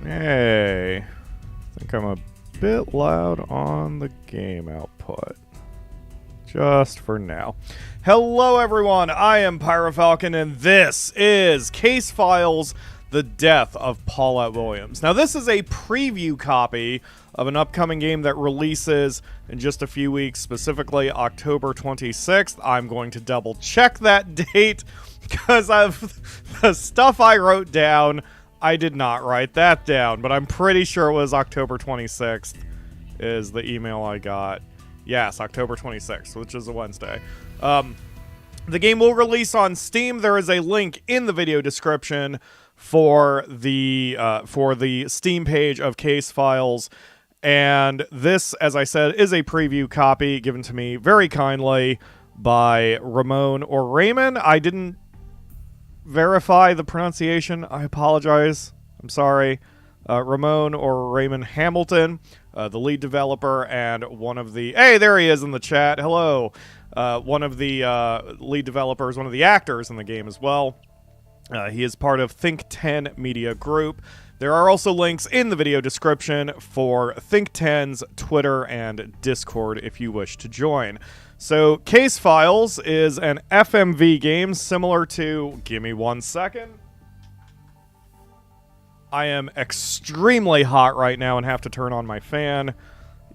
Hey, I think I'm a bit loud on the game output. Just for now. Hello everyone, I am PyroFalkon and this is Case Files, The Death of Paulette Williams. Now this is a preview copy of an upcoming game that releases in just a few weeks, specifically October 26th. I'm going to double check that date because of the stuff I wrote down. I did not write that down, but I'm pretty sure it was October 26th is the email I got. Yes, October 26th, which is a Wednesday. The game will release on Steam. There is a link in the video description for the Steam page of Case Files. And this, as I said, is a preview copy given to me very kindly by Ramon or Raymond. I didn't verify the pronunciation. I apologize. I'm sorry. Ramon or Raymond Hamilton, the lead developer and one of the... Hey, there he is in the chat. Hello. One of the lead developers, one of the actors in the game as well. He is part of Think 10 Media Group. There are also links in the video description for Think 10's Twitter and Discord if you wish to join. So, Case Files is an FMV game similar to... Give me 1 second. I am extremely hot right now and have to turn on my fan,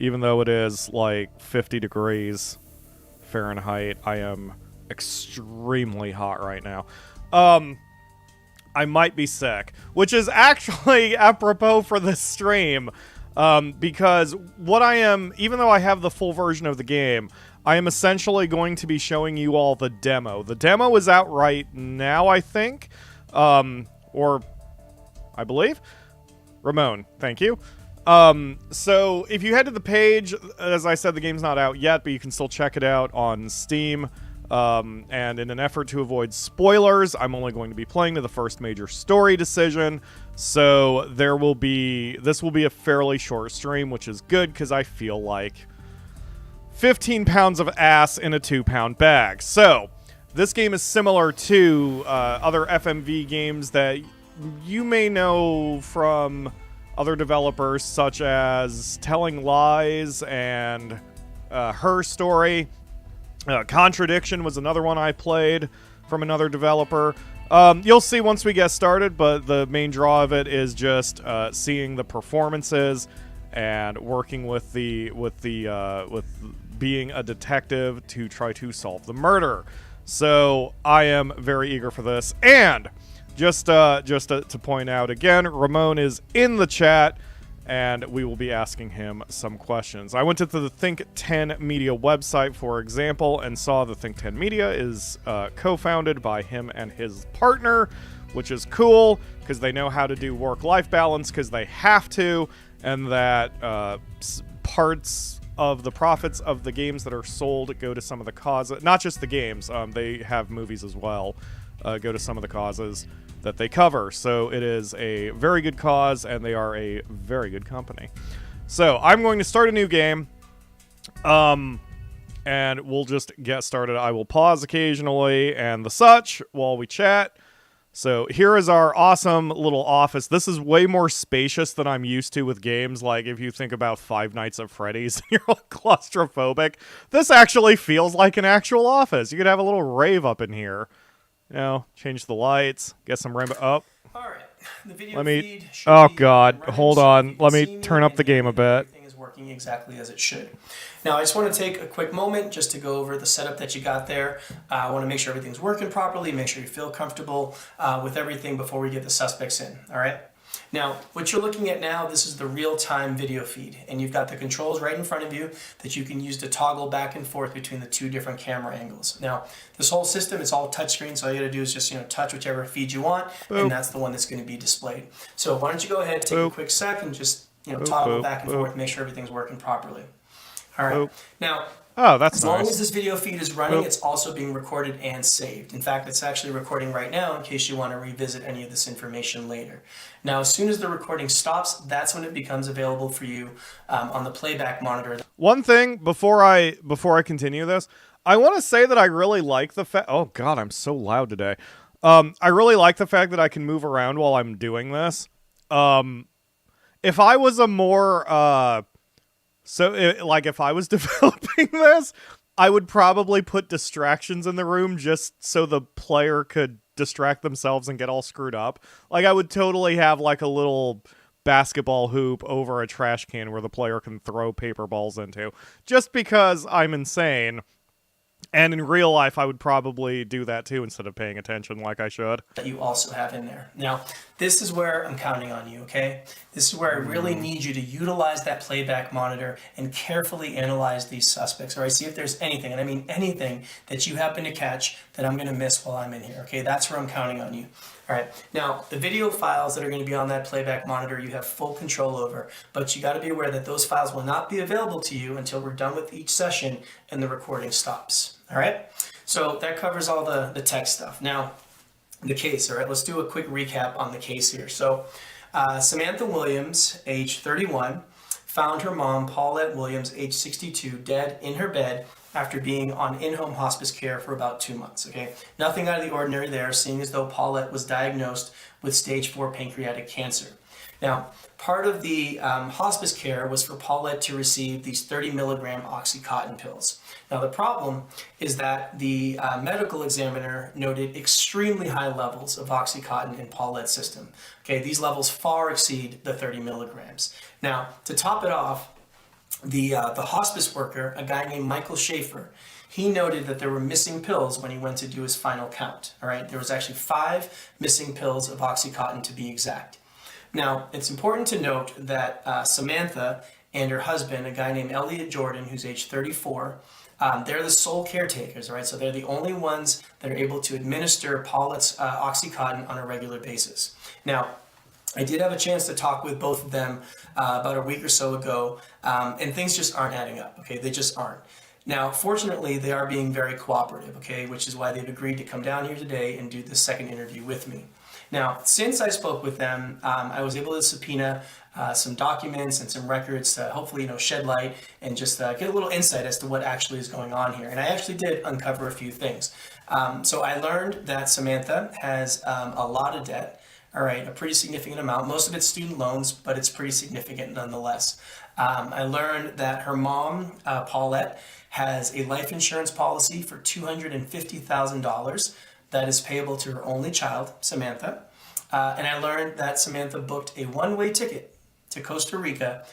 even though it is like 50 degrees Fahrenheit. I am extremely hot right now. I might be sick, which is actually apropos for this stream, because what I am, even though I have the full version of the game, I am essentially going to be showing you all the demo. The demo is out right now, I think, or I believe. Ramon, thank you. So if you head to the page, as I said, the game's not out yet, but you can still check it out on Steam. And in an effort to avoid spoilers, I'm only going to be playing to the first major story decision. So this will be a fairly short stream, which is good because I feel like 15 pounds of ass in a 2-pound bag. So this game is similar to other FMV games that you may know from other developers, such as Telling Lies and Her Story. Contradiction was another one I played from another developer. You'll see once we get started, but the main draw of it is just seeing the performances and working with being a detective to try to solve the murder. So I am very eager for this. And just to point out again, Ramon is in the chat, and we will be asking him some questions. I went to the Think 10 Media website, for example, and saw the Think 10 Media is co-founded by him and his partner, which is cool, because they know how to do work-life balance, because they have to, and that parts of the profits of the games that are sold go to some of the causes, not just the games, they have movies as well, go to some of the causes that they cover. So it is a very good cause, and they are a very good company. So I'm going to start a new game, and we'll just get started. I will pause occasionally and the such while we chat. So here is our awesome little office. This is way more spacious than I'm used to with games. Like if you think about Five Nights at Freddy's and you're all claustrophobic, this actually feels like an actual office. You could have a little rave up in here. You know, change the lights, get some rainbow. Oh, all right. The video let me. Feed Oh God, hold on. Let me turn up the game a bit. Everything is working exactly as it should. Now, I just want to take a quick moment just to go over the setup that you got there. I want to make sure everything's working properly, make sure you feel comfortable with everything before we get the suspects in. All right. Now, what you're looking at now, this is the real-time video feed, and you've got the controls right in front of you that you can use to toggle back and forth between the two different camera angles. Now, this whole system is all touchscreen, so all you got to do is just touch whichever feed you want, and that's the one that's going to be displayed. So why don't you go ahead and take a quick sec and just toggle back and forth, make sure everything's working properly. All right. Now, oh, that's as long as this video feed is running, it's also being recorded and saved. In fact, it's actually recording right now in case you want to revisit any of this information later. Now, as soon as the recording stops, that's when it becomes available for you on the playback monitor. One thing before I continue this, I want to say that I really like the fact... Oh, God, I'm so loud today. I really like the fact that I can move around while I'm doing this. if I was a more like if I was developing this, I would probably put distractions in the room just so the player could distract themselves and get all screwed up. Like, I would totally have like a little basketball hoop over a trash can where the player can throw paper balls into, just because I'm insane. And in real life, I would probably do that too instead of paying attention like I should. That you also have in there. Now, this is where I'm counting on you, okay? This is where I really need you to utilize that playback monitor and carefully analyze these suspects, all right? See if there's anything, and I mean anything, that you happen to catch that I'm gonna miss while I'm in here, okay? That's where I'm counting on you. All right, now the video files that are going to be on that playback monitor you have full control over, but you got to be aware that those files will not be available to you until we're done with each session and the recording stops. All right, so that covers all the tech stuff. Now, the case, all right, let's do a quick recap on the case here. So Samantha Williams, age 31, found her mom, Paulette Williams, age 62, dead in her bed after being on in-home hospice care for about 2 months, okay? Nothing out of the ordinary there, seeing as though Paulette was diagnosed with stage 4 pancreatic cancer. Now, part of the hospice care was for Paulette to receive these 30 milligram Oxycontin pills. Now, the problem is that the medical examiner noted extremely high levels of Oxycontin in Paulette's system. Okay, these levels far exceed the 30 milligrams. Now, to top it off, the hospice worker, a guy named Michael Schaefer, he noted that there were missing pills when he went to do his final count. All right, there was actually 5 missing pills of Oxycontin to be exact. Now, it's important to note that Samantha and her husband, a guy named Elliot Jordan, who's age 34, they're the sole caretakers, all right? So they're the only ones that are able to administer Paulette's Oxycontin on a regular basis. Now, I did have a chance to talk with both of them about a week or so ago, and things just aren't adding up, okay? They just aren't. Now, fortunately, they are being very cooperative, okay? Which is why they've agreed to come down here today and do this second interview with me. Now, since I spoke with them, I was able to subpoena some documents and some records to hopefully, shed light and just get a little insight as to what actually is going on here. And I actually did uncover a few things. So I learned that Samantha has a lot of debt. All right, a pretty significant amount. Most of it's student loans, but it's pretty significant nonetheless. I learned that her mom, Paulette, has a life insurance policy for $250,000 that is payable to her only child, Samantha. And I learned that Samantha booked a one-way ticket to Costa Rica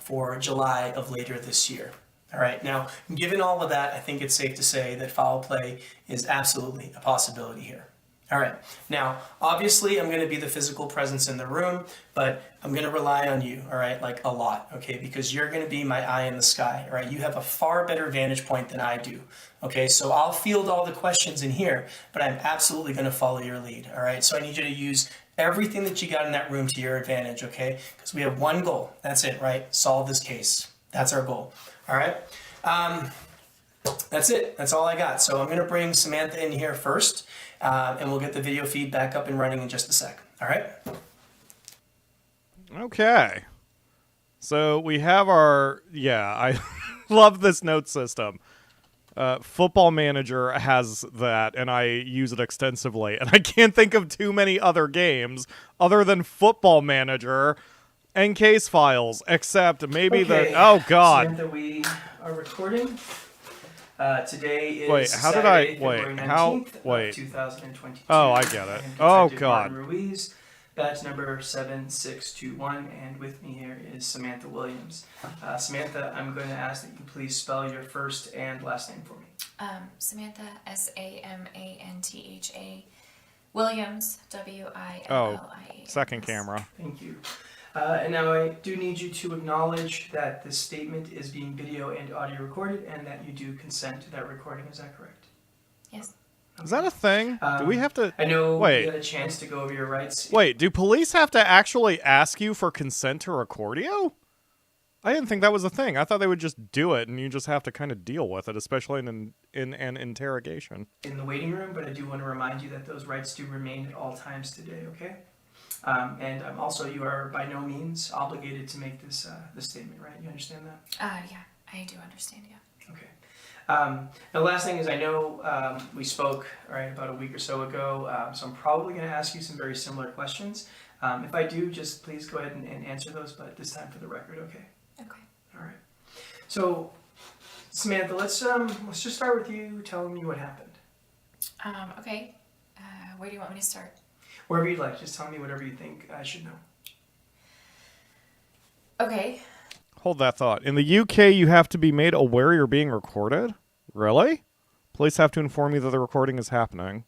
for July of later this year. All right, now, given all of that, I think it's safe to say that foul play is absolutely a possibility here. All right, now, obviously, I'm going to be the physical presence in the room, but I'm going to rely on you, all right, like a lot, okay, because you're going to be my eye in the sky, all right? You have a far better vantage point than I do, okay? So I'll field all the questions in here, but I'm absolutely going to follow your lead, all right? So I need you to use everything that you got in that room to your advantage, okay? Because we have one goal. That's it, right? Solve this case. That's our goal, all right? That's it. That's all I got. So I'm going to bring Samantha in here first, and we'll get the video feed back up and running in just a sec. All right? Okay. So we have our... Yeah, I love this note system. Football Manager has that, and I use it extensively. And I can't think of too many other games other than Football Manager and case files, except maybe okay. Oh, God. Samantha, we are recording. Today is wait, how Saturday, did I... Wait, February 19th how... Wait. of 2022. Oh, I get it. And Oh, Detective God. Martin Ruiz, badge number 7621, and with me here is Samantha Williams. Samantha, I'm going to ask that you please spell your first and last name for me. Samantha, Samantha, Williams, Williams. Oh, second camera. Thank you. And now I do need you to acknowledge that this statement is being video and audio recorded and that you do consent to that recording. Is that correct? Yes. Okay. Is that a thing? Do we have to... I know Wait. you had a chance to go over your rights. Wait, do police have to actually ask you for consent to record you? I didn't think that was a thing. I thought they would just do it and you just have to kind of deal with it, especially in an interrogation. In the waiting room, but I do want to remind you that those rights do remain at all times today, okay? And also, you are by no means obligated to make this statement, right? You understand that? Yeah, I do understand, yeah. Okay. The last thing is, I know we spoke, all right, about a week or so ago, so I'm probably going to ask you some very similar questions. If I do, just please go ahead and answer those, but this time for the record, okay? Okay. All right. So, Samantha, let's just start with you telling me what happened. Okay. Where do you want me to start? Wherever you'd like. Just tell me whatever you think I should know. Okay. Hold that thought. In the UK, you have to be made aware you're being recorded? Really? Police have to inform you that the recording is happening.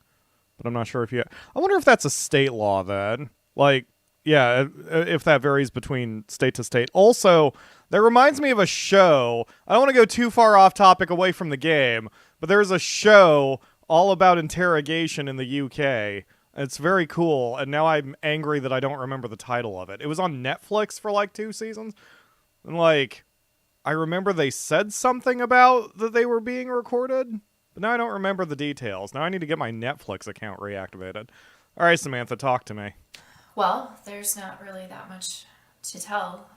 But I'm not sure if you... I wonder if that's a state law, then. Like, yeah, if that varies between state to state. Also, that reminds me of a show. I don't want to go too far off topic away from the game, but there's a show all about interrogation in the UK. It's very cool, and now I'm angry that I don't remember the title of it. It was on Netflix for like 2 seasons. And like, I remember they said something about that they were being recorded, but now I don't remember the details. Now I need to get my Netflix account reactivated. All right, Samantha, talk to me. Well, there's not really that much to tell.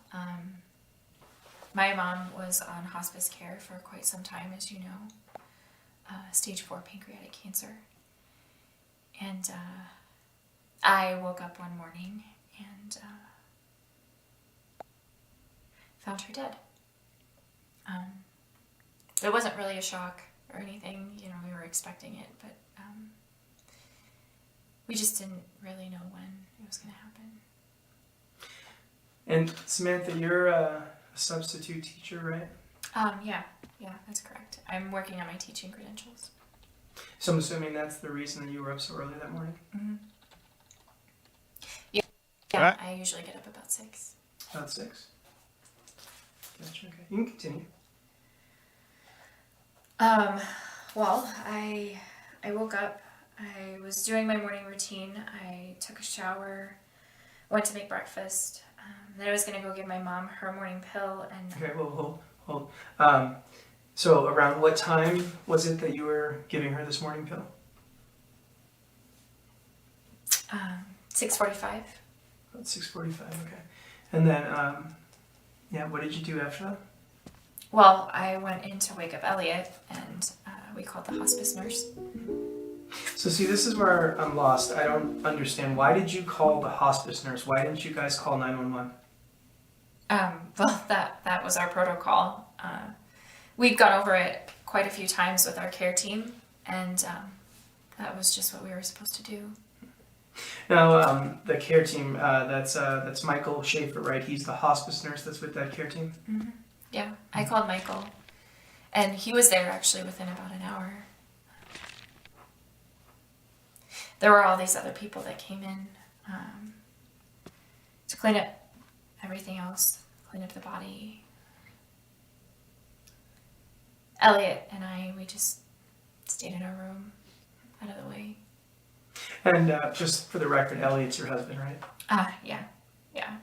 My mom was on hospice care for quite some time, as you know. Stage 4 pancreatic cancer. And I woke up one morning and found her dead. It wasn't really a shock or anything, you know, we were expecting it, but we just didn't really know when it was going to happen. And Samantha, you're a substitute teacher, right? Yeah, that's correct. I'm working on my teaching credentials. So I'm assuming that's the reason that you were up so early that morning? Mm-hmm. Yeah, I usually get up about 6. About 6? Gotcha, okay. You can continue. Well, I woke up, I was doing my morning routine, I took a shower, went to make breakfast, then I was going to go give my mom her morning pill, and... Okay, hold. So around what time was it that you were giving her this morning pill? 6:45. About 6:45, okay. And then, what did you do after that? Well, I went in to wake up Elliot, and we called the hospice nurse. So see, this is where I'm lost. I don't understand. Why did you call the hospice nurse? Why didn't you guys call 911? Well, that was our protocol. We'd gone over it quite a few times with our care team, and that was just what we were supposed to do. Now, the care team, that's Michael Schaefer, right? He's the hospice nurse that's with that care team? Mm-hmm. Yeah, I called Michael, and he was there actually within about an hour. There were all these other people that came in to clean up everything else, clean up the body. Elliot and I, we just stayed in our room, out of the way. And just for the record, Elliot's your husband, right? Yeah.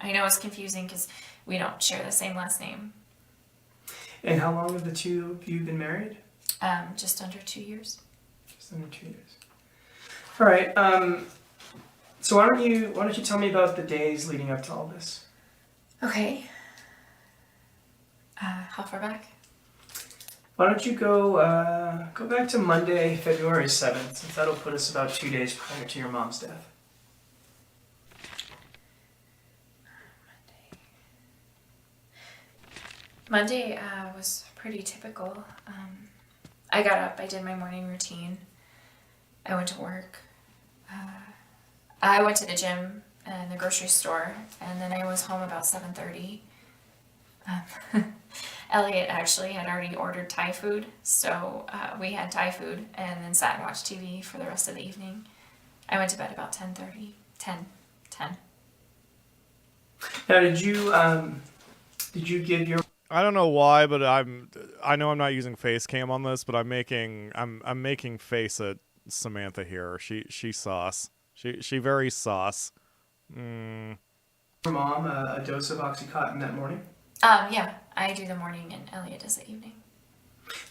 I know it's confusing because we don't share the same last name. And how long have the two of you been married? Just under 2 years. Just under 2 years. All right. So why don't you tell me about the days leading up to all this? Okay. How far back? Why don't you go back to Monday, February 7th, since that'll put us about 2 days prior to your mom's death. Monday was pretty typical. I got up, I did my morning routine. I went to work. I went to the gym and the grocery store, and then I was home about 7:30. Elliot actually had already ordered Thai food, so we had Thai food and then sat and watched TV for the rest of the evening. I went to bed about 10:30. 10. Now, did you give your... I don't know why, but I know I'm not using face cam on this, but I'm making face at Samantha here. She sauce. She very sauce. Your mom a dose of Oxycontin that morning? Yeah, I do the morning and Elliot does the evening.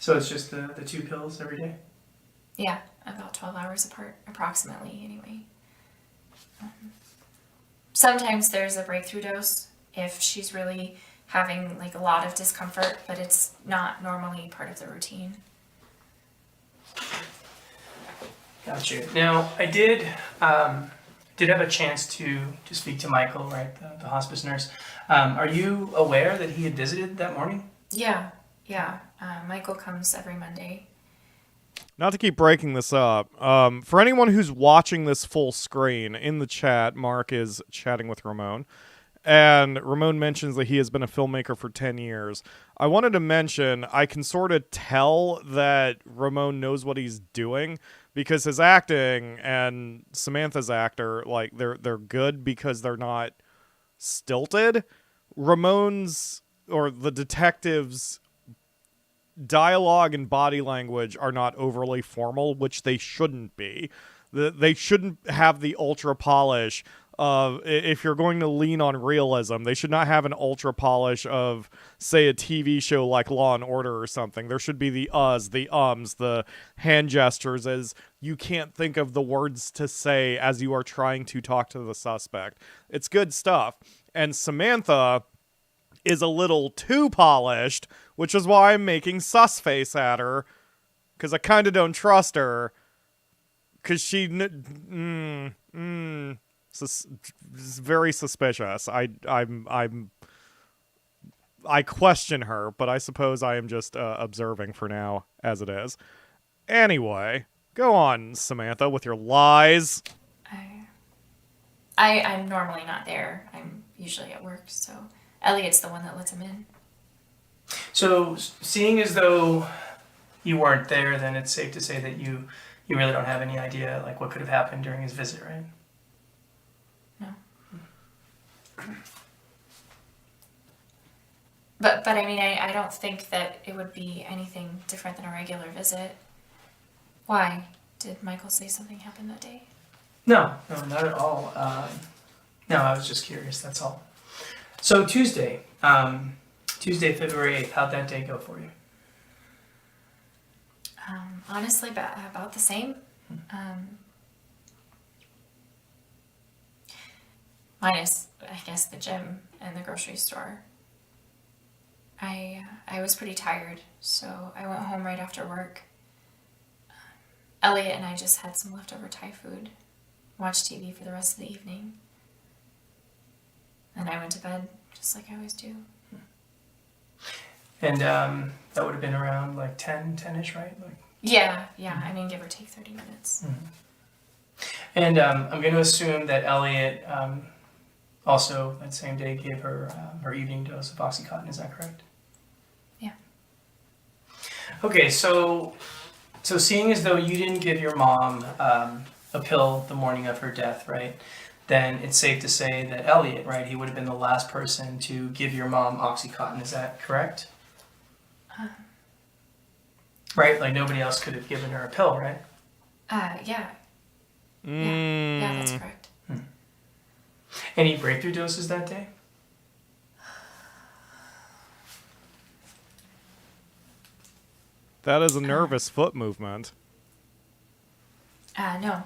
So it's just the 2 pills every day? Yeah, about 12 hours apart, approximately, anyway. Sometimes there's a breakthrough dose if she's really having like a lot of discomfort, but it's not normally part of the routine. Gotcha. Now, I did did have a chance to speak to Michael, right, the hospice nurse. Are you aware that he had visited that morning? Yeah. Michael comes every Monday. Not to keep breaking this up, for anyone who's watching this full screen, in the chat, Mark is chatting with Ramon. And Ramon mentions that he has been a filmmaker for 10 years. I wanted to mention, I can sort of tell that Ramon knows what he's doing because his acting and Samantha's actor, like, they're good because they're not stilted. Ramon's, or the detective's, dialogue and body language are not overly formal, which they shouldn't be. They shouldn't have the ultra polish of, if you're going to lean on realism, they should not have an ultra polish of, say, a TV show like Law and Order or something. There should be the uhs, the ums, the hand gestures as you can't think of the words to say as you are trying to talk to the suspect. It's good stuff. And Samantha is a little too polished, which is why I'm making sus face at her, because I kind of don't trust her, because she very suspicious. I question her, but I suppose I am just observing for now, as it is. Anyway, go on, Samantha, with your lies. I'm normally not there. I'm usually at work, so Elliot's the one that lets him in. So, seeing as though you weren't there, then it's safe to say that you really don't have any idea, like, what could have happened during his visit, right? No. But I mean, I don't think that it would be anything different than a regular visit. Why? Did Michael say something happened that day? No, not at all. No, I was just curious, that's all. So Tuesday, February 8th, how'd that day go for you? Honestly, about the same. Minus, I guess, the gym and the grocery store. I was pretty tired, so I went home right after work. Elliot and I just had some leftover Thai food, watched TV for the rest of the evening, and I went to bed just like I always do. And that would have been around like 10-ish, right? Like... Yeah. I mean, give or take 30 minutes. Mm-hmm. And I'm going to assume that Elliot also that same day gave her her evening dose of Oxycontin. Is that correct? Yeah. Okay, so seeing as though you didn't give your mom a pill the morning of her death, right? Then it's safe to say that Elliot, right? He would have been the last person to give your mom Oxycontin. Is that correct? Right? Like nobody else could have given her a pill, right? Yeah. Yeah, that's correct. Any breakthrough doses that day? That is a nervous foot movement. No.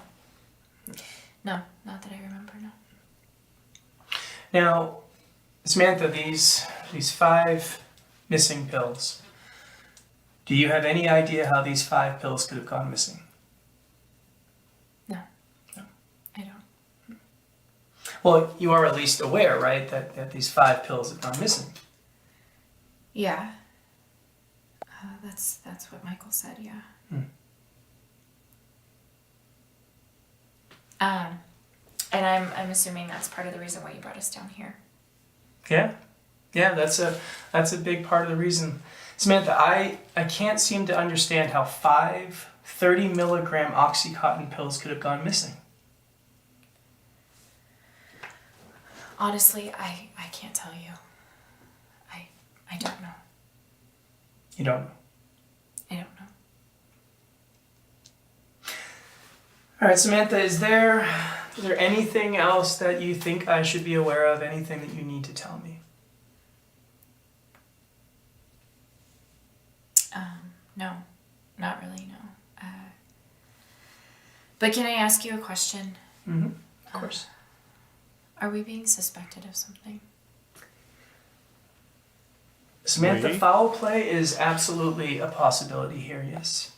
No, not that I remember, no. Now, Samantha, these 5 missing pills, do you have any idea how these 5 pills could have gone missing? No. I don't. Well, you are at least aware, right, that these 5 pills have gone missing? Yeah. That's what Michael said, yeah. And I'm assuming that's part of the reason why you brought us down here. Yeah, that's a big part of the reason. Samantha, I can't seem to understand how 5 30-milligram Oxycontin pills could have gone missing. Honestly, I can't tell you. I don't know. You don't know? I don't know. All right, Samantha, is there anything else that you think I should be aware of? Anything that you need to tell me? No, not really, no. But can I ask you a question? Mm-hmm. Of course. Are we being suspected of something? Samantha, foul play is absolutely a possibility here, yes.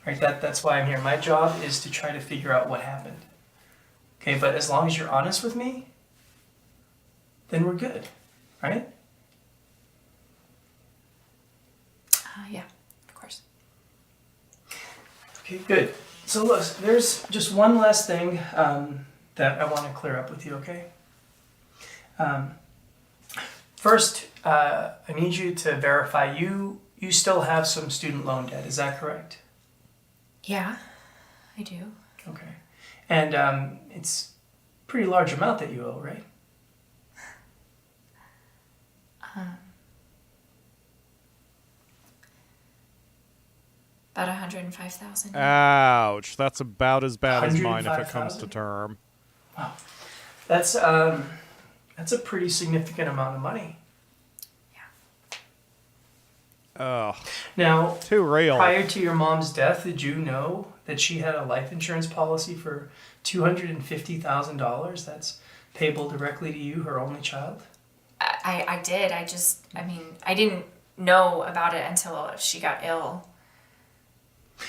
Right, that's why I'm here. My job is to try to figure out what happened. Okay, but as long as you're honest with me, then we're good, right? Yeah, of course. Okay, good. So look, there's just one last thing that I want to clear up with you, okay? First, I need you to verify you still have some student loan debt. Is that correct? Yeah, I do. Okay. And it's a pretty large amount that you owe, right? About 105,000. Ouch. That's about as bad as mine if it comes to 105,000? term. Wow. That's a pretty significant amount of money. Ugh. Now, Too real. prior to your mom's death, did you know that she had a life insurance policy for $250,000 that's payable directly to you, her only child? I did. I didn't know about it until she got ill.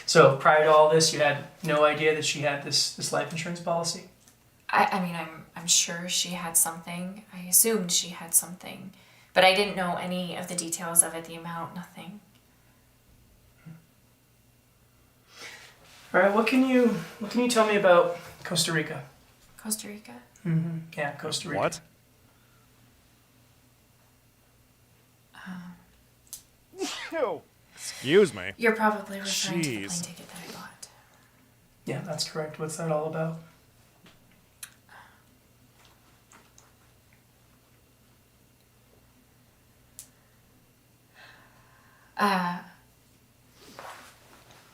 So prior to all this, you had no idea that she had this life insurance policy? I'm sure she had something. I assumed she had something. But I didn't know any of the details of it, the amount, nothing. All right, what can you tell me about Costa Rica? Costa Rica? Mm-hmm. Yeah, Costa Rica. What? Excuse me. You're probably referring to the Jeez. plane ticket that I bought. Yeah, that's correct. What's that all about?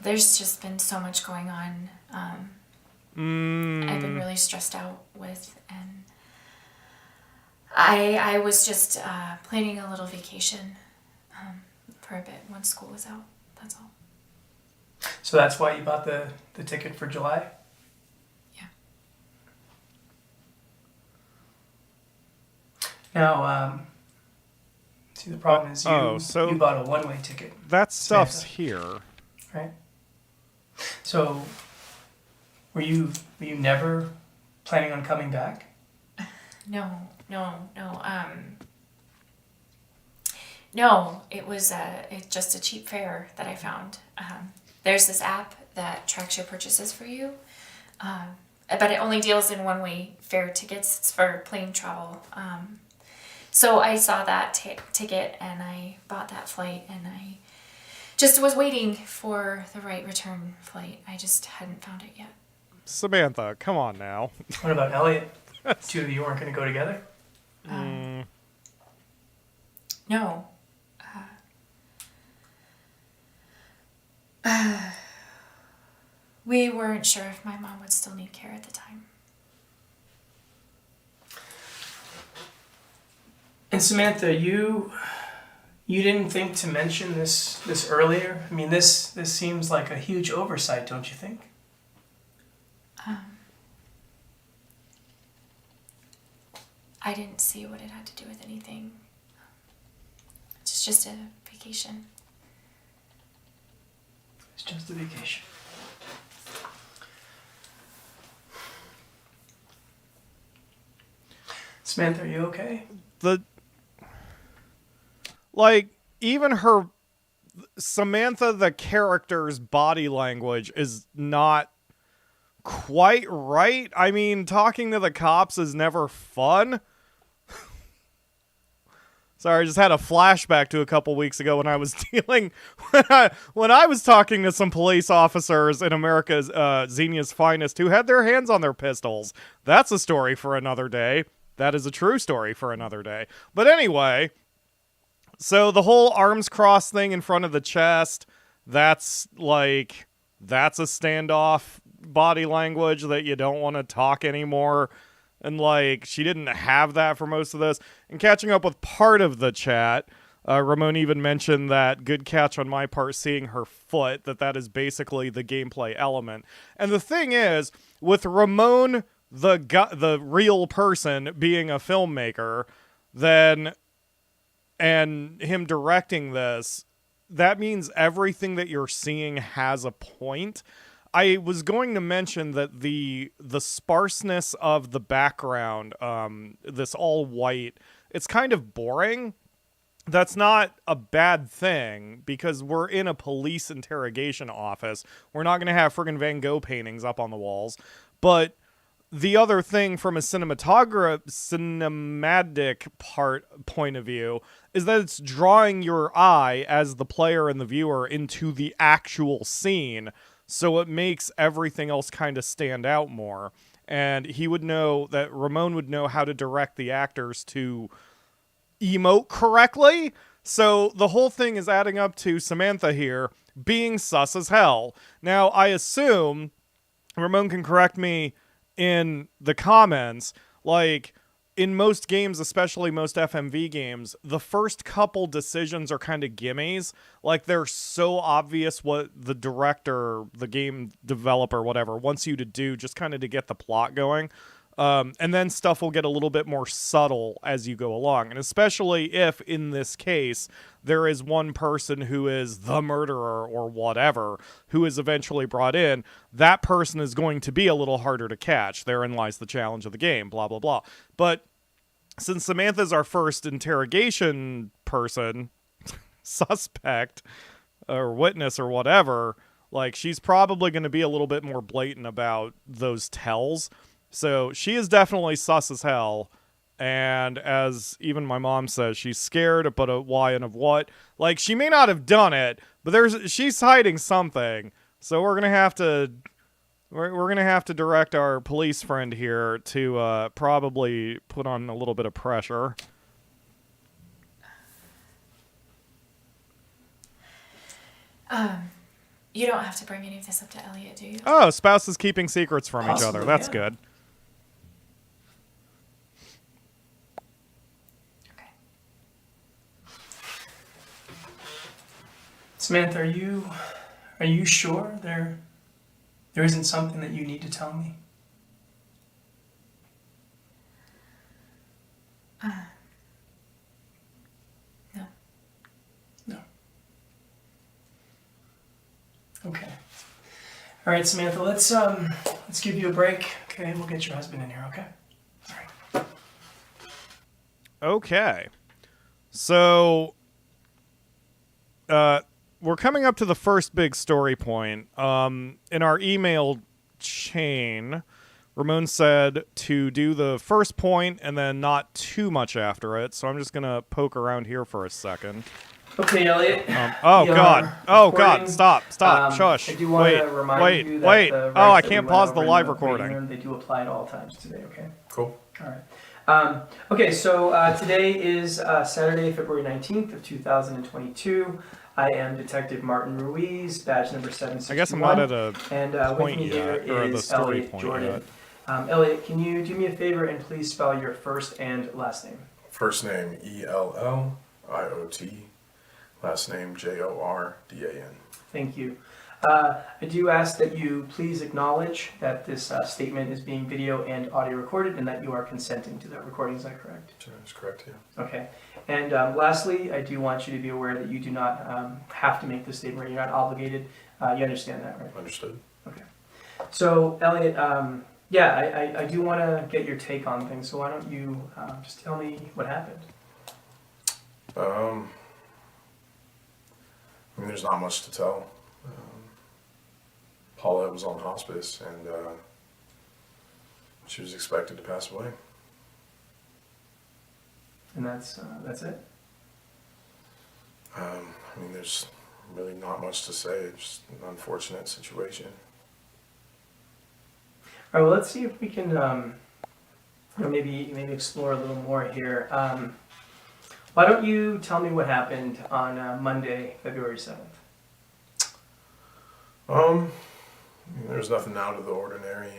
There's just been so much going on. I've been really stressed out with, and I was just planning a little vacation for a bit once school was out. That's all. So that's why you bought the ticket for July? Yeah. Now, see, the problem is you bought a one-way ticket. That stuff's Samantha, here. right? So, were you never planning on coming back? No. No, it was it's just a cheap fare that I found. There's this app that tracks your purchases for you, but it only deals in one-way fare tickets. It's for plane travel. So I saw that ticket and I bought that flight, and I just was waiting for the right return flight. I just hadn't found it yet. Samantha, come on now. What about Elliot? Two of you weren't going to go together? No. We weren't sure if my mom would still need care at the time. And Samantha, you didn't think to mention this earlier? I mean, this seems like a huge oversight, don't you think? I didn't see what it had to do with anything. It's just a vacation. It's just a vacation. Samantha, are you okay? Even her Samantha the character's body language is not quite right. I mean, talking to the cops is never fun. Sorry, I just had a flashback to a couple weeks ago when I was when I was talking to some police officers in America's Xenia's Finest who had their hands on their pistols. That's a story for another day. That is a true story for another day. But anyway, so the whole arms crossed thing in front of the chest, that's a standoff body language that you don't want to talk anymore. And, she didn't have that for most of this. And catching up with part of the chat, Ramon even mentioned that, good catch on my part, seeing her foot, that is basically the gameplay element. And the thing is, with Ramon, the real person, being a filmmaker, and him directing this, that means everything that you're seeing has a point. I was going to mention that the sparseness of the background, this all white, it's kind of boring. That's not a bad thing because we're in a police interrogation office. We're not going to have friggin' Van Gogh paintings up on the walls. But the other thing from a cinematic point of view is that it's drawing your eye as the player and the viewer into the actual scene. So it makes everything else kind of stand out more. And he would know that Ramon would know how to direct the actors to emote correctly. So the whole thing is adding up to Samantha here being sus as hell. Now, I assume, Ramon can correct me in the comments, like, in most games, especially most FMV games, the first couple decisions are kind of gimmies. Like, they're so obvious what the director, the game developer, whatever, wants you to do just kind of to get the plot going. And then stuff will get a little bit more subtle as you go along. And especially if, in this case, there is one person who is the murderer or whatever who is eventually brought in, that person is going to be a little harder to catch. Therein lies the challenge of the game, blah, blah, blah. But since Samantha's our first interrogation person, suspect, or witness or whatever, like, she's probably going to be a little bit more blatant about those tells. So she is definitely sus as hell, and as even my mom says, she's scared, but why and of what? Like, she may not have done it, but she's hiding something. So we're gonna have to direct our police friend here to probably put on a little bit of pressure. You don't have to bring any of this up to Elliot, do you? Oh, spouses keeping secrets from each other. Possibly, That's yeah. good. Samantha, are you sure there isn't something that you need to tell me? No. No. Okay. All right, Samantha, let's give you a break, okay? We'll get your husband in here, okay? All right. Okay. So we're coming up to the first big story point. In our email chain, Ramon said to do the first point and then not too much after it. So I'm just going to poke around here for a second. Okay, Elliot. Oh, We God. are Oh, recording. God. Stop. Shush. I do want to remind you that Wait. the Oh, I rights that we can't went pause over the in live waiting recording. room, they do apply at all times today, okay? Cool. All right. Okay, so today is Saturday, February 19th of 2022. I am Detective Martin Ruiz, badge number 761. I guess I'm not at a and point with me yet, here or the is story Elliot point Jordan. yet. Elliot, can you do me a favor and please spell your first and last name? First name ELLIOT. Last name JORDAN. Thank you. I do ask that you please acknowledge that this statement is being video and audio recorded and that you are consenting to that recording. Is that correct? That's correct, yeah. Okay. And lastly, I do want you to be aware that you do not have to make this statement. You're not obligated. You understand that, right? Understood. Okay. So, Elliot, I do want to get your take on things. So why don't you just tell me what happened? I mean, there's not much to tell. Paulette was on hospice, and she was expected to pass away. And that's it? I mean, there's really not much to say. It's just an unfortunate situation. All right, well, let's see if we can maybe explore a little more here. Why don't you tell me what happened on Monday, February 7th? I mean, there's nothing out of the ordinary.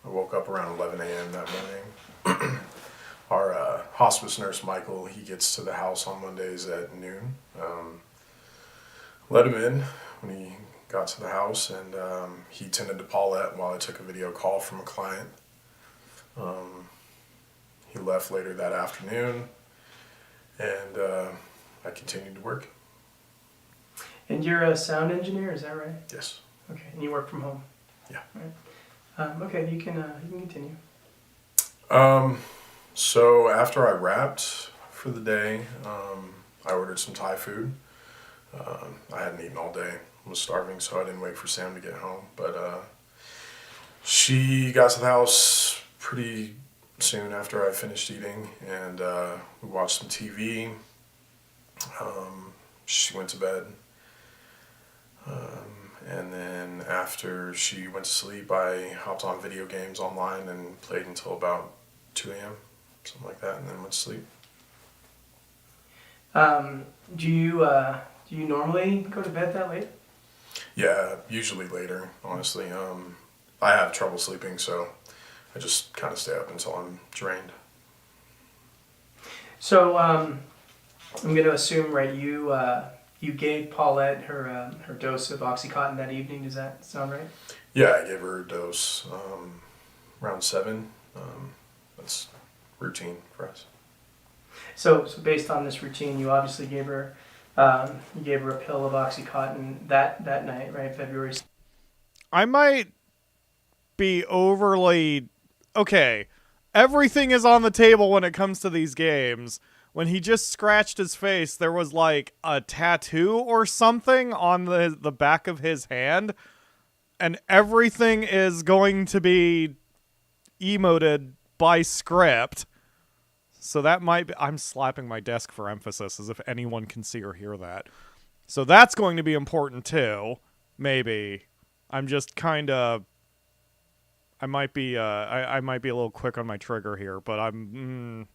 I woke up around 11 a.m. that morning. Our hospice nurse, Michael, he gets to the house on Mondays at noon. Let him in when he got to the house, and he tended to Paulette while I took a video call from a client. He left later that afternoon, and I continued to work. And you're a sound engineer, is that right? Yes. Okay, and you work from home. Yeah. Right. Okay, you can continue. So after I wrapped for the day, I ordered some Thai food. I hadn't eaten all day. I was starving, so I didn't wait for Sam to get home. But she got to the house pretty soon after I finished eating, and we watched some TV. She went to bed. And then after she went to sleep, I hopped on video games online and played until about 2 a.m., something like that, and then went to sleep. Do you normally go to bed that late? Yeah, usually later, honestly. I have trouble sleeping, so I just kind of stay up until I'm drained. So I'm going to assume, right, you gave Paulette her dose of OxyContin that evening. Does that sound right? Yeah, I gave her a dose around 7. That's routine for us. So based on this routine, you obviously gave her a pill of OxyContin that night, right? February. I might be overly... Okay, everything is on the table when it comes to these games. When he just scratched his face, there was like a tattoo or something on the back of his hand. And everything is going to be emoted by script. So that might be... I'm slapping my desk for emphasis, as if anyone can see or hear that. So that's going to be important too. Maybe. I'm just kind of... I might be a little quick on my trigger here, but I'm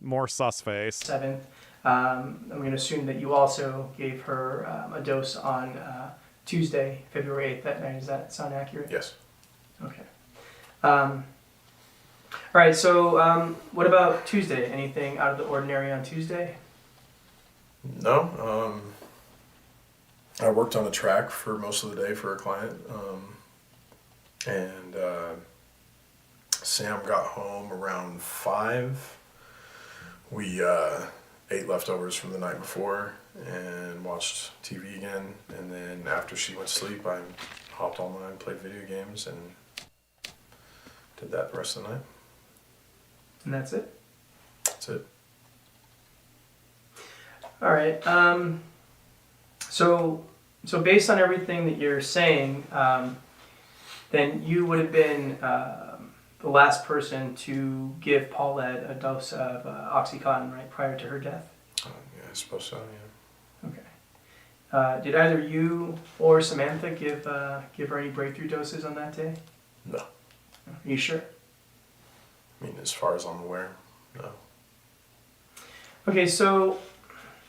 more sus-face. 7th. I'm going to assume that you also gave her a dose on Tuesday, February 8th that night. Does that sound accurate? Yes. Okay. All right, so what about Tuesday? Anything out of the ordinary on Tuesday? No. I worked on a track for most of the day for a client. And Sam got home around 5. We ate leftovers from the night before and watched TV again. And then after she went to sleep, I hopped online, played video games, and did that the rest of the night. And that's it? That's it. All right. So based on everything that you're saying, then you would have been the last person to give Paulette a dose of OxyContin, right, prior to her death? Yeah, I suppose so, yeah. Okay. Did either you or Samantha give her any breakthrough doses on that day? No. Are you sure? I mean, as far as I'm aware, no. Okay, so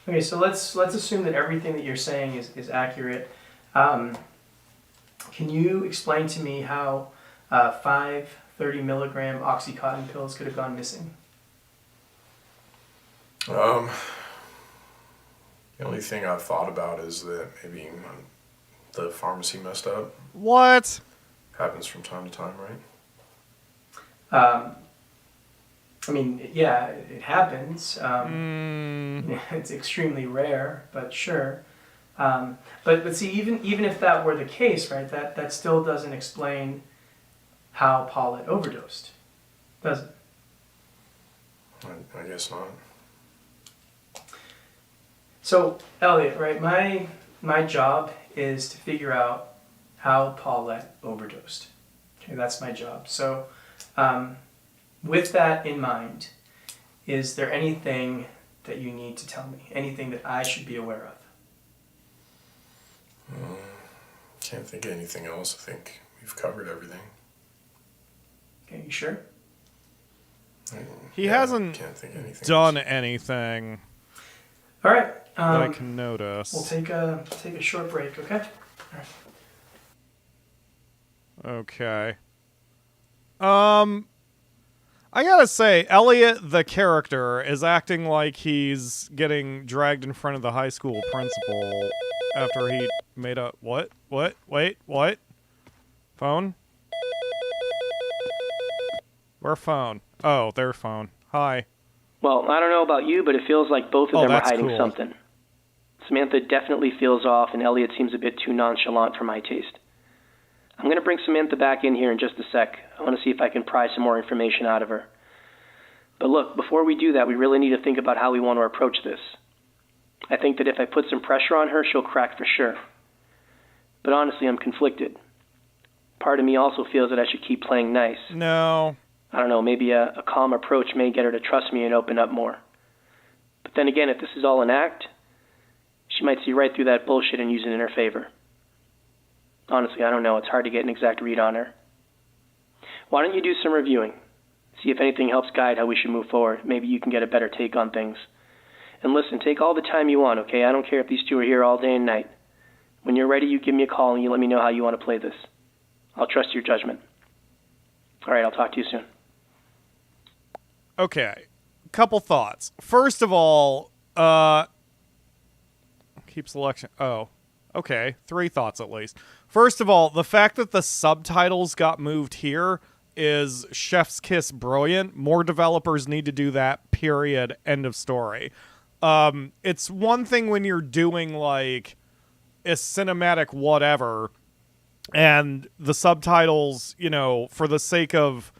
let's assume that everything that you're saying is accurate. Can you explain to me how 5 30-milligram OxyContin pills could have gone missing? The only thing I've thought about is that maybe the pharmacy messed up. What? Happens from time to time, right? I mean, yeah, it happens. It's extremely rare, but sure. But see, even if that were the case, right, that still doesn't explain how Paulette overdosed, does it? I guess not. So, Elliot, right, my job is to figure out how Paulette overdosed. Okay, that's my job. So, with that in mind, is there anything that you need to tell me? Anything that I should be aware of? Can't think of anything else. I think we've covered everything. Okay, you sure? He hasn't can't think of anything done else. anything All right. that I can notice. We'll take a short break, okay? All right. Okay. I gotta say, Elliot, the character, is acting like he's getting dragged in front of the high school principal after he made a... What? Wait, what? Phone? Where phone? Oh, their phone. Hi. Well, I don't know about you, but it feels like both of them are that's hiding cool. something. Samantha definitely feels off, and Elliot seems a bit too nonchalant for my taste. I'm going to bring Samantha back in here in just a sec. I want to see if I can pry some more information out of her. But look, before we do that, we really need to think about how we want to approach this. I think that if I put some pressure on her, she'll crack for sure. But honestly, I'm conflicted. Part of me also feels that I should keep playing nice. No. I don't know, maybe a calm approach may get her to trust me and open up more. But then again, if this is all an act, she might see right through that bullshit and use it in her favor. Honestly, I don't know. It's hard to get an exact read on her. Why don't you do some reviewing? See if anything helps guide how we should move forward. Maybe you can get a better take on things. And listen, take all the time you want, okay? I don't care if these two are here all day and night. When you're ready, you give me a call and you let me know how you want to play this. I'll trust your judgment. All right, I'll talk to you soon. Okay. Couple thoughts. First of all, keep selection. Oh, okay. 3 thoughts at least. First of all, the fact that the subtitles got moved here is chef's kiss brilliant. More developers need to do that, period. End of story. It's one thing when you're doing like a cinematic whatever and the subtitles, you know, for the sake of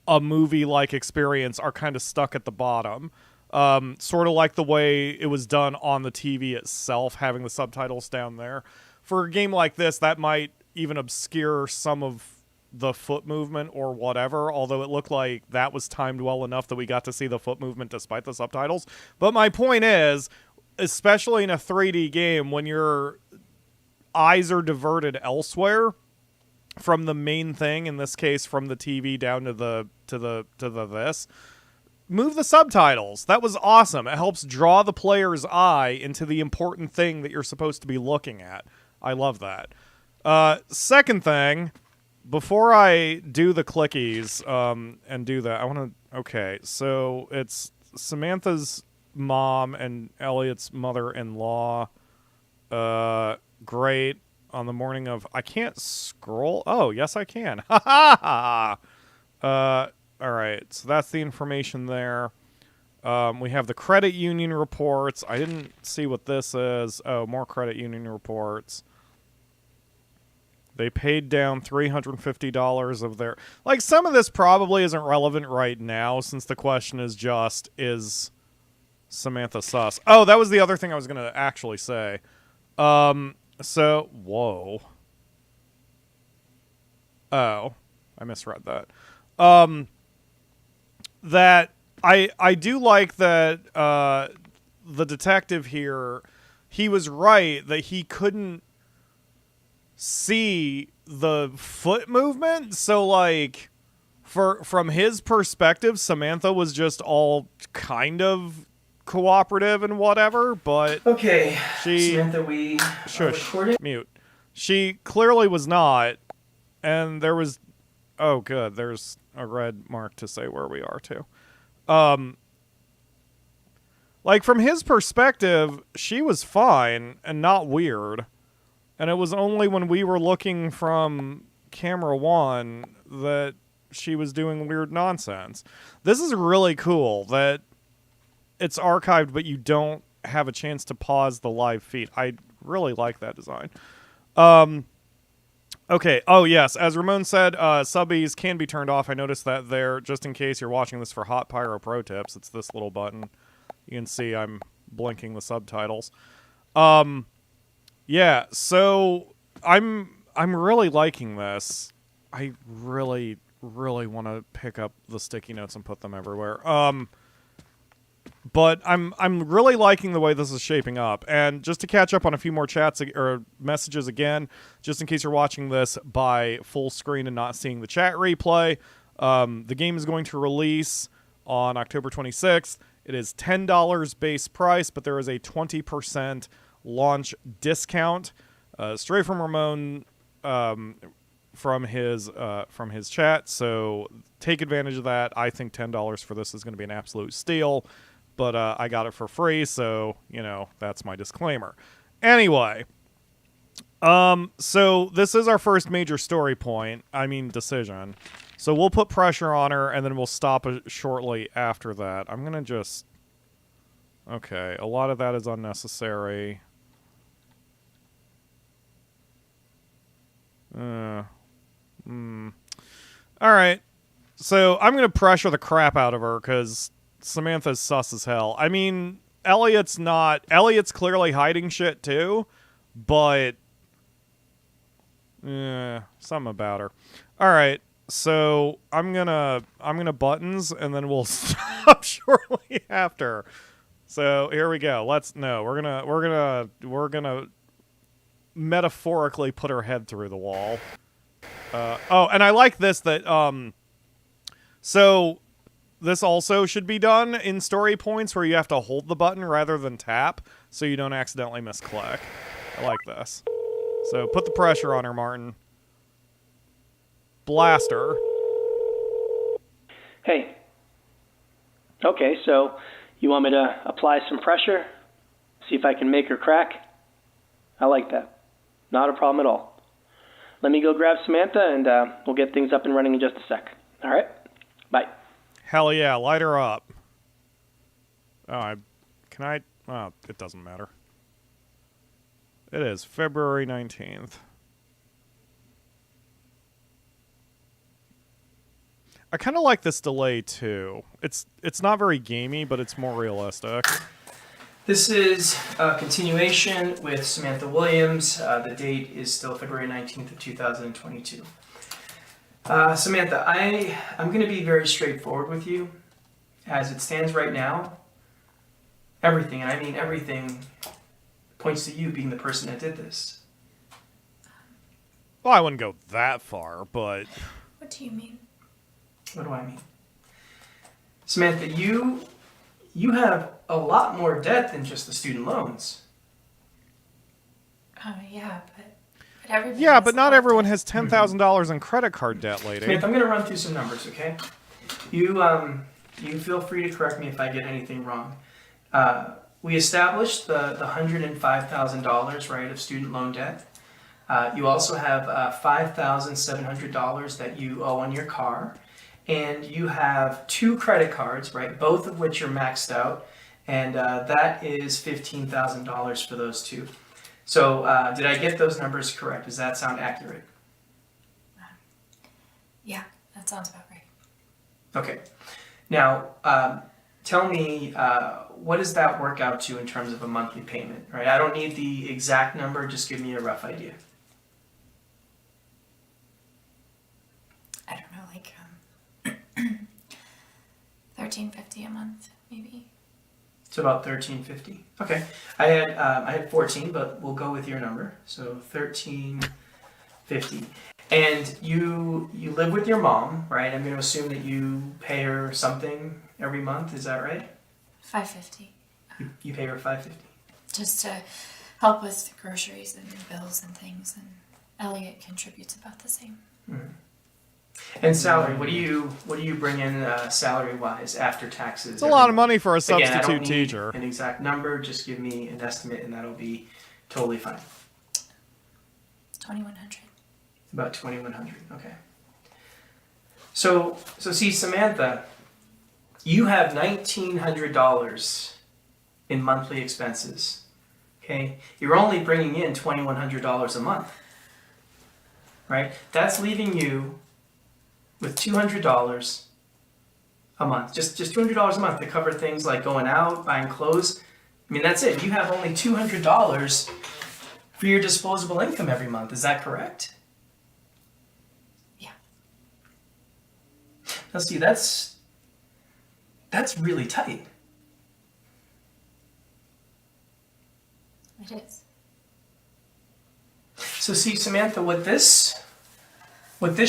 a movie-like experience are kind of stuck at the bottom. Sort of like the way it was done on the TV itself, having the subtitles down there. For a game like this, that might even obscure some of the foot movement or whatever, although it looked like that was timed well enough that we got to see the foot movement despite the subtitles. But my point is, especially in a 3D game, when your eyes are diverted elsewhere from the main thing, in this case from the TV down to the this, move the subtitles. That was awesome. It helps draw the player's eye into the important thing that you're supposed to be looking at. I love that. Second thing, before I do the clickies and do that, I want to... Okay, so it's Samantha's mom and Elliot's mother-in-law. Great. On the morning of... I can't scroll. Oh, yes, I can. Ha ha ha! Alright, so that's the information there. We have the credit union reports. I didn't see what this is. Oh, more credit union reports. They paid down $350 of their... Like, some of this probably isn't relevant right now, since the question is just, is Samantha sus? Oh, that was the other thing I was going to actually say. So, whoa. Oh, I misread that. That I do like that the detective here, he was right that he couldn't see the foot movement. So like from his perspective, Samantha was just all kind of cooperative and whatever, but Okay, she Samantha, we recording. Mute. She clearly was not, and there was... Oh, good. There's a red mark to say where we are, too. Like, from his perspective, she was fine and not weird. And it was only when we were looking from camera 1 that she was doing weird nonsense. This is really cool that it's archived, but you don't have a chance to pause the live feed. I really like that design. Okay. Oh, yes. As Ramon said, subbies can be turned off. I noticed that there, just in case you're watching this for Hot Pyro Pro Tips. It's this little button. You can see I'm blinking the subtitles. Yeah, so I'm really liking this. I really, really want to pick up the sticky notes and put them everywhere. But I'm really liking the way this is shaping up. And just to catch up on a few more chats or messages again, just in case you're watching this by full screen and not seeing the chat replay, the game is going to release on October 26th. It is $10 base price, but there is a 20% launch discount. Straight from Ramon from his chat. So take advantage of that. I think $10 for this is going to be an absolute steal. But I got it for free, so, you know, that's my disclaimer. Anyway, so this is our first major story point. I mean, decision. So we'll put pressure on her, and then we'll stop shortly after that. I'm going to just... Okay, a lot of that is unnecessary. All right. So I'm going to pressure the crap out of her because Samantha's sus as hell. I mean, Elliot's clearly hiding shit too, but something about her. All right. So I'm gonna buttons and then we'll stop shortly after. So here we go. We're gonna metaphorically put her head through the wall. And I like this so this also should be done in story points where you have to hold the button rather than tap so you don't accidentally misclick. I like this. So put the pressure on her, Martin. Blast her. Hey. Okay, so you want me to apply some pressure? See if I can make her crack? I like that. Not a problem at all. Let me go grab Samantha, and we'll get things up and running in just a sec. All right? Bye. Hell yeah, light her up. Oh, it doesn't matter. It is February 19th. I kind of like this delay, too. It's not very gamey, but it's more realistic. This is a continuation with Samantha Williams. The date is still February 19th of 2022. Samantha, I'm going to be very straightforward with you. As it stands right now, everything, and I mean everything, points to you being the person that did this. Well, I wouldn't go that far, but... What do you mean? What do I mean? Samantha, you have a lot more debt than just the student loans. Yeah, but everybody. Yeah, but not everyone has $10,000 in credit card debt, lady. Samantha, I'm going to run through some numbers, okay? You feel free to correct me if I get anything wrong. We established the $105,000, right, of student loan debt. You also have $5,700 that you owe on your car. And you have 2 credit cards, right, both of which are maxed out. And that is $15,000 for those 2. So did I get those numbers correct? Does that sound accurate? Yeah, that sounds about right. Okay. Now, tell me, what does that work out to in terms of a monthly payment, right? I don't need the exact number, just give me a rough idea. I don't know, like $13.50 a month, maybe. It's about $13.50. Okay. I had 14, but we'll go with your number. So $13.50. And you live with your mom, right? I'm going to assume that you pay her something every month. Is that right? $5.50. You pay her $5.50. Just to help with groceries and bills and things, and Elliot contributes about the same. Mm-hmm. And salary, what do you bring in salary wise after taxes? It's a lot of money for a substitute Again, I don't need teacher. an exact number, just give me an estimate and that'll be totally fine. $2,100. About $2,100, okay. So see, Samantha, you have $1,900 in monthly expenses, okay? You're only bringing in $2,100 a month, right? That's leaving you with $200 a month, just $200 a month to cover things like going out, buying clothes. I mean, that's it. You have only $200 for your disposable income every month. Is that correct? Yeah. Now, see, that's really tight. It is. So, see, Samantha, what this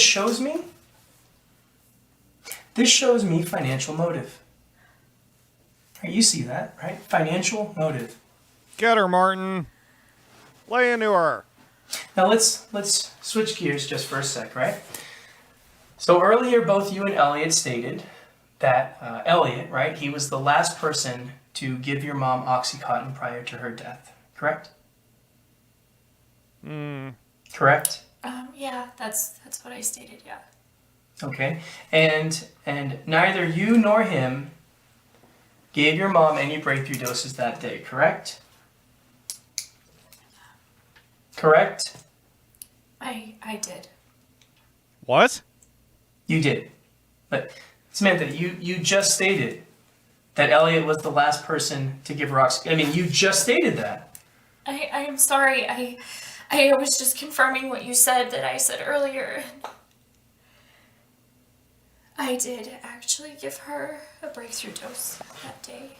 shows me. This shows me financial motive. Right, you see that, right? Financial motive. Get her, Martin. Lay into her. Now let's switch gears just for a sec, right? So earlier, both you and Elliot stated that Elliot, right, he was the last person to give your mom Oxycontin prior to her death, correct? Correct? Yeah, that's what I stated, yeah. Okay, and neither you nor him gave your mom any breakthrough doses that day, correct? Correct? I did. What? You did. But Samantha, you just stated that Elliot was the last person to give rocks. I mean, you just stated that. I am sorry. I was just confirming what you said that I said earlier. I did actually give her a breakthrough dose that day.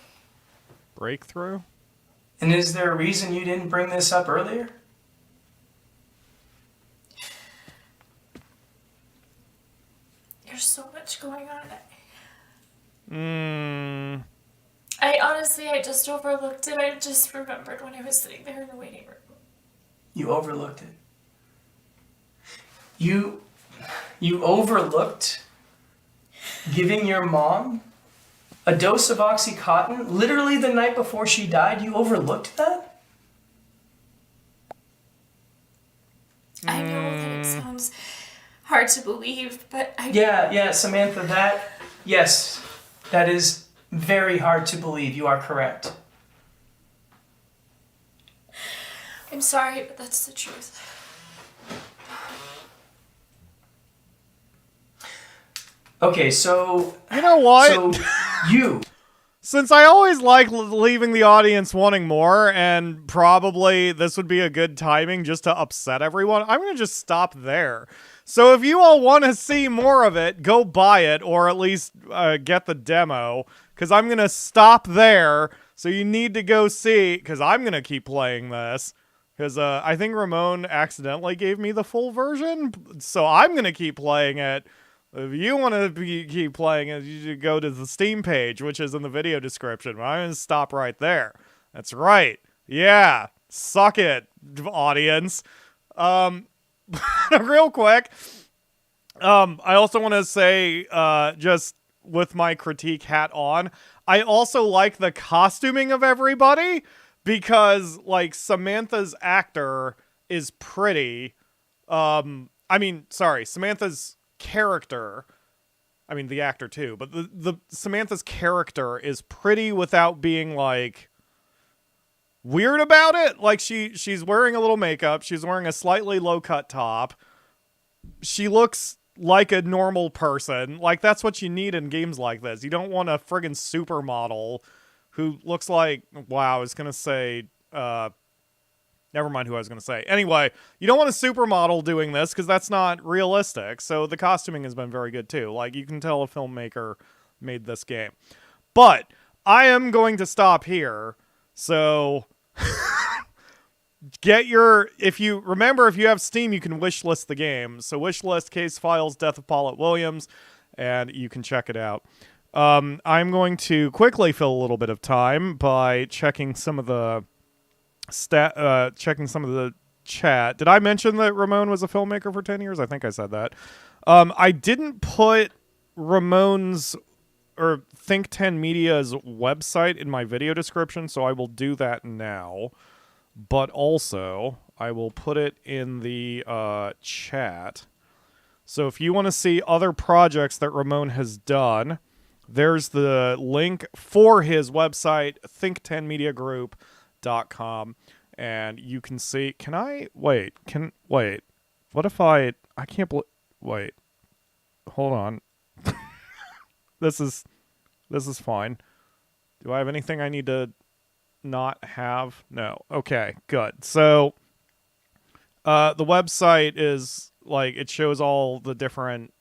Breakthrough? And is there a reason you didn't bring this up earlier? There's so much going on. I just overlooked it. I just remembered when I was sitting there in the waiting room. You overlooked it. You overlooked giving your mom a dose of Oxycontin literally the night before she died? You overlooked that? I know that it sounds hard to believe, but Yeah, Samantha, yes, that is very hard to believe. You are correct. I'm sorry, but that's the truth. Okay, so... You know what? So, you... Since I always like leaving the audience wanting more, and probably this would be a good timing just to upset everyone, I'm going to just stop there. So if you all want to see more of it, go buy it, or at least get the demo, because I'm going to stop there. So you need to go see, because I'm going to keep playing this. Because I think Ramon accidentally gave me the full version, so I'm going to keep playing it. If you want to keep playing it, you should go to the Steam page, which is in the video description. I'm going to stop right there. That's right. Yeah. Suck it, audience. Real quick, I also want to say, just with my critique hat on, I also like the costuming of everybody, because, like, Samantha's actor is pretty. Samantha's character, I mean the actor too, but the Samantha's character is pretty without being like weird about it. Like she's wearing a little makeup, she's wearing a slightly low cut top, she looks like a normal person. Like that's what you need in games like this. You don't want a friggin' supermodel who looks like, wow, I was gonna say never mind who I was going to say. Anyway, you don't want a supermodel doing this because that's not realistic. So the costuming has been very good too. Like you can tell a filmmaker made this game. But I am going to stop here. So if you have Steam, you can wishlist the game. So wishlist Case Files, Death of Paulette Williams, and you can check it out. I'm going to quickly fill a little bit of time by checking some of the chat. Did I mention that Ramon was a filmmaker for 10 years? I think I said that. I didn't put Ramon's or Think 10 Media's website in my video description, so I will do that now. But also, I will put it in the chat. So if you want to see other projects that Ramon has done, there's the link for his website, think10mediagroup.com, and you can see. What if I can't wait, hold on. This is fine. Do I have anything I need to not have? No. Okay, good. So the website is like, it shows all the different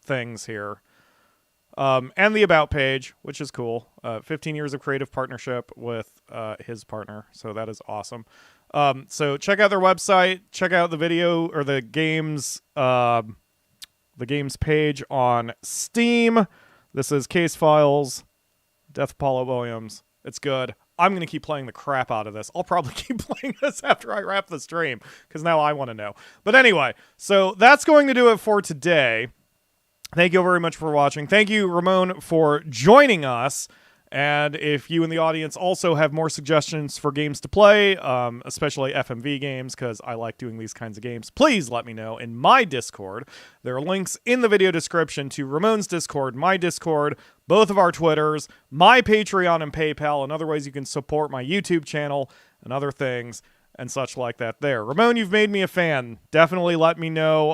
things here. And the About page, which is cool. 15 years of creative partnership with his partner, so that is awesome. So check out their website. Check out the video or the games page on Steam. This is Case Files, Death of Paulette Williams. It's good. I'm going to keep playing the crap out of this. I'll probably keep playing this after I wrap the stream, because now I want to know. But anyway, so that's going to do it for today. Thank you very much for watching. Thank you, Ramon, for joining us. And if you in the audience also have more suggestions for games to play, especially FMV games, because I like doing these kinds of games, please let me know in my Discord. There are links in the video description to Ramon's Discord, my Discord, both of our Twitters, my Patreon and PayPal, and other ways you can support my YouTube channel and other things. and such like that there. Ramon, you've made me a fan. Definitely let me know.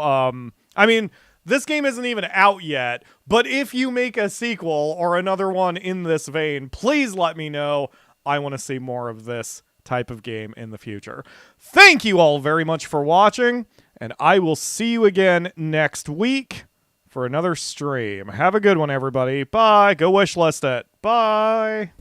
I mean, this game isn't even out yet, but if you make a sequel or another one in this vein, please let me know. I want to see more of this type of game in the future. Thank you all very much for watching, and I will see you again next week for another stream. Have a good one, everybody. Bye. Go wishlist it. Bye.